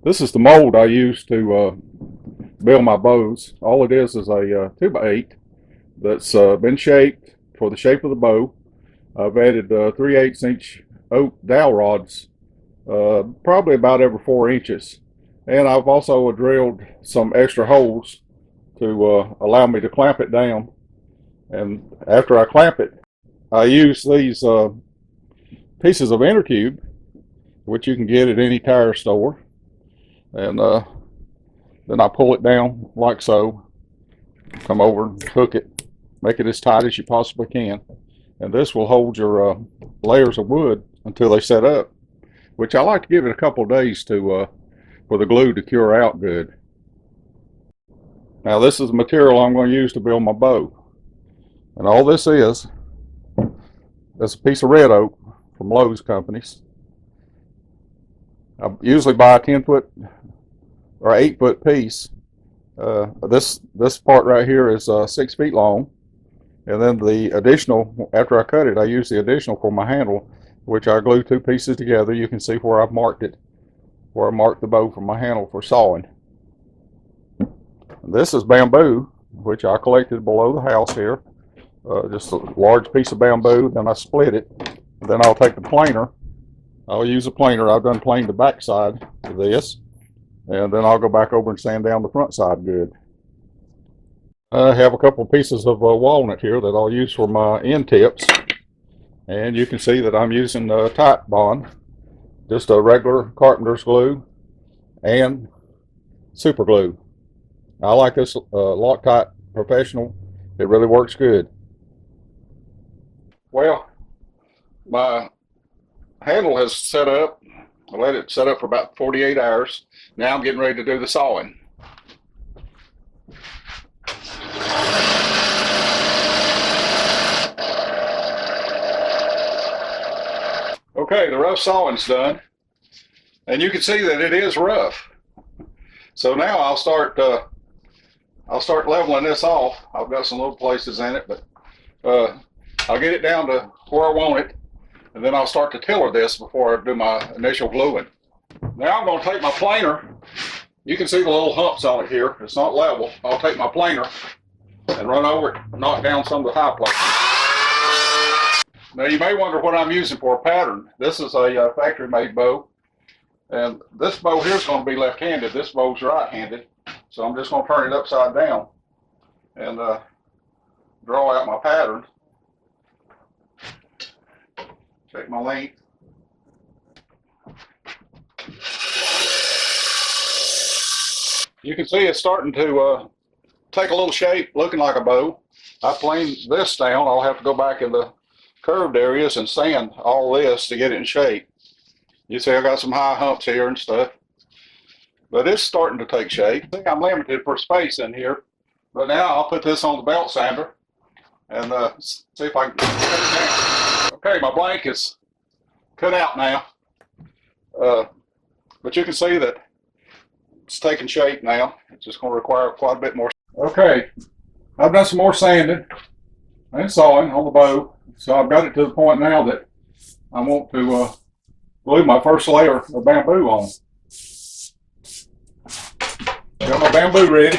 This is the mold I use to build my bows. All it is a 2x8 that's been shaped for the shape of the bow. I've added 3/8 inch oak dowel rods, probably about every 4 inches. And I've also drilled some extra holes to allow me to clamp it down. And after I clamp it, I use these pieces of inner tube, which you can get at any tire store. And then I pull it down like so, come over and hook it, make it as tight as you possibly can. And this will hold your layers of wood until they set up, which I like to give it a couple of days to for the glue to cure out good. Now this is the material I'm going to use to build my bow. And all this is a piece of red oak from Lowe's companies. I usually buy a 10-foot or 8-foot piece. This part right here is 6 feet long, and then the additional, after I cut it, I use the additional for my handle, which I glue 2 pieces together. You can see where I've marked it, where I marked the bow for my handle for sawing. And this is bamboo, which I collected below the house here. Just a large piece of bamboo, then I split it. Then I'll take the planer. I'll use a planer. I've done planed the back side of this. And then I'll go back over and sand down the front side good. I have a couple pieces of walnut here that I'll use for my end tips. And you can see that I'm using Tite Bond, just a regular carpenter's glue and super glue. I like this Loctite Professional. It really works good. Well, my handle has set up. I let it set up for about 48 hours. Now I'm getting ready to do the sawing. Okay, the rough sawing's done, and you can see that it is rough. So now I'll start leveling this off. I've got some little places in it, but I'll get it down to where I want it, and then I'll start to tiller this before I do my initial gluing. Now I'm going to take my planer. You can see the little humps on it here. It's not level. I'll take my planer and run over it, knock down some of the high places. Now you may wonder what I'm using for a pattern. This is a factory-made bow, and this bow here is going to be left-handed. This bow's right-handed, so I'm just going to turn it upside down and draw out my pattern. Check my length. You can see it's starting to take a little shape, looking like a bow. I planed this down. I'll have to go back in the curved areas and sand all this to get it in shape. You see I got some high humps here and stuff, but it's starting to take shape. I think I'm limited for space in here, but now I'll put this on the belt sander and see if I can cut it down. Okay, my blank is cut out now, but you can see that it's taking shape now. It's just going to require quite a bit more. Okay, I've done some more sanding and sawing on the bow, so I've got it to the point now that I want to glue my first layer of bamboo on. Got my bamboo ready.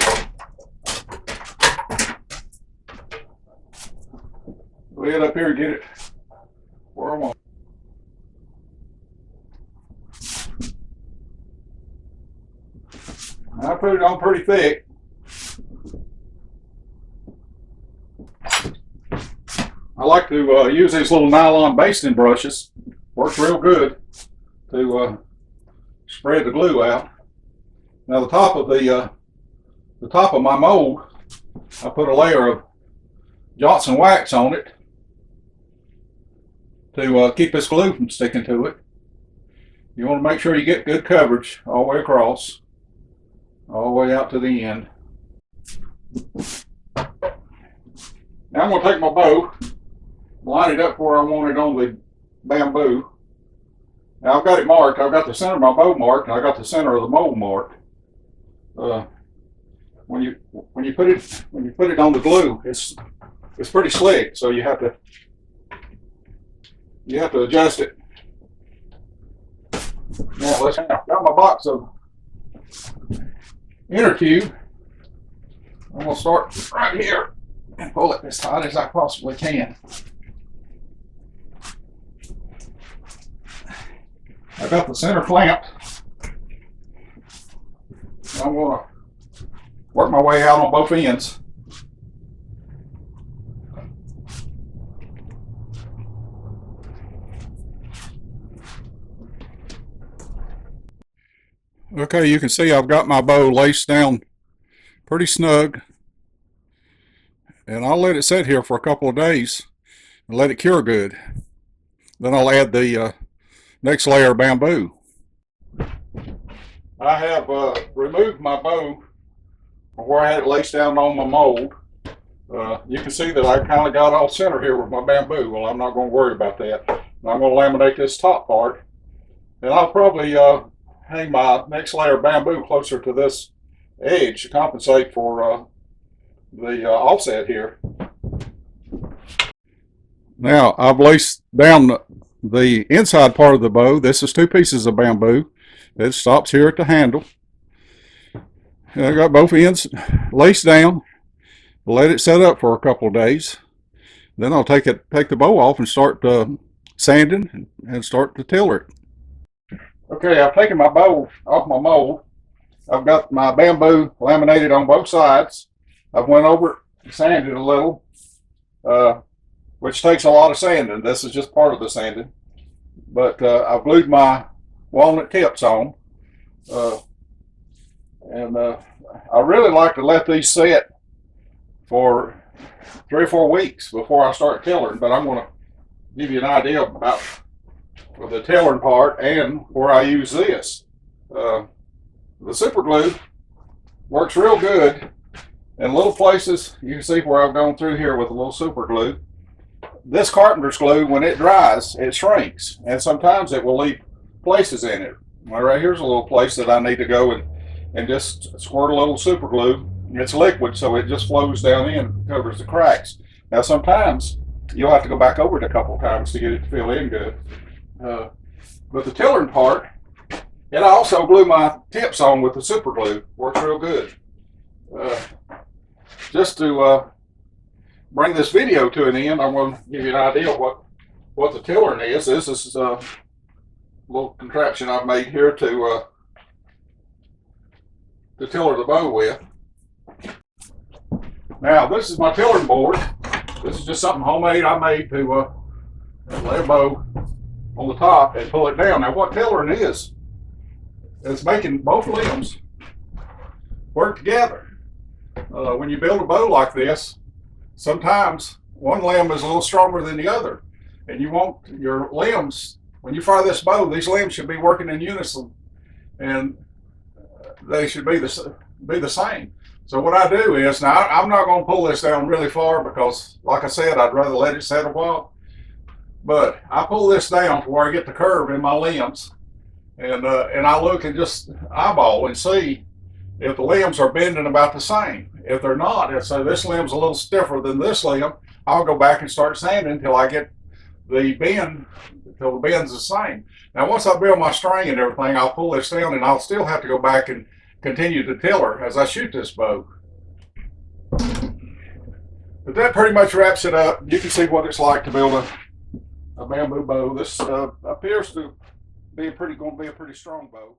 Lay it up here and get it where I want. I put it on pretty thick. I like to use these little nylon basting brushes. Works real good to spread the glue out. Now the top of my mold, I put a layer of Johnson wax on it to keep this glue from sticking to it. You want to make sure you get good coverage all the way across, all the way out to the end. Now I'm going to take my bow, line it up where I want it on the bamboo. Now I've got it marked. I've got the center of my bow marked, and I got the center of the mold marked. When you put it on the glue, it's pretty slick, so you have to adjust it. Now got my box of inner tube. I'm going to start right here and pull it as tight as I possibly can. I've got the center clamped. I'm going to work my way out on both ends. Okay, you can see I've got my bow laced down pretty snug, and I'll let it sit here for a couple of days and let it cure good. Then I'll add the next layer of bamboo. I have removed my bow from where I had it laced down on my mold. You can see that I kind of got off center here with my bamboo. Well, I'm not going to worry about that. I'm going to laminate this top part, and I'll probably hang my next layer of bamboo closer to this edge to compensate for the offset here. Now I've laced down the inside part of the bow. This is 2 pieces of bamboo. It stops here at the handle. And I got both ends laced down. Let it set up for a couple of days. Then I'll take the bow off and start sanding and start to tiller it. Okay, I've taken my bow off my mold. I've got my bamboo laminated on both sides. I've went over it and sanded a little, which takes a lot of sanding. This is just part of the sanding. But I've glued my walnut tips on. And I really like to let these set for 3 or 4 weeks before I start tillering. But I'm going to give you an idea about the tillering part and where I use this. The super glue works real good in little places. You can see where I've gone through here with a little super glue. This carpenter's glue, when it dries, it shrinks, and sometimes it will leave places in it. Well, right here's a little place that I need to go and just squirt a little super glue. It's liquid, so it just flows down in and covers the cracks. Now sometimes you'll have to go back over it a couple times to get it to fill in good. But the tillering part, and I also glue my tips on with the super glue. Works real good. Just to bring this video to an end, I'm going to give you an idea of what the tillering is. This is a little contraption I've made here to tiller the bow with. Now, this is my tillering board. This is just something homemade I made to lay a bow on the top and pull it down. Now, what tillering is, it's making both limbs work together. When you build a bow like this, sometimes one limb is a little stronger than the other, and you want your limbs, when you fire this bow, these limbs should be working in unison, and they should be the same. So what I do is, now I'm not going to pull this down really far because, like I said, I'd rather let it set a while. But I pull this down to where I get the curve in my limbs, and I look and just eyeball and see if the limbs are bending about the same. If they're not, if so this limb's a little stiffer than this limb, I'll go back and start sanding until I get the bend, until the bend's the same. Now once I build my string and everything, I'll pull this down, and I'll still have to go back and continue to tiller as I shoot this bow. But that pretty much wraps it up. You can see what it's like to build a bamboo bow. This appears to be going to be a pretty strong bow.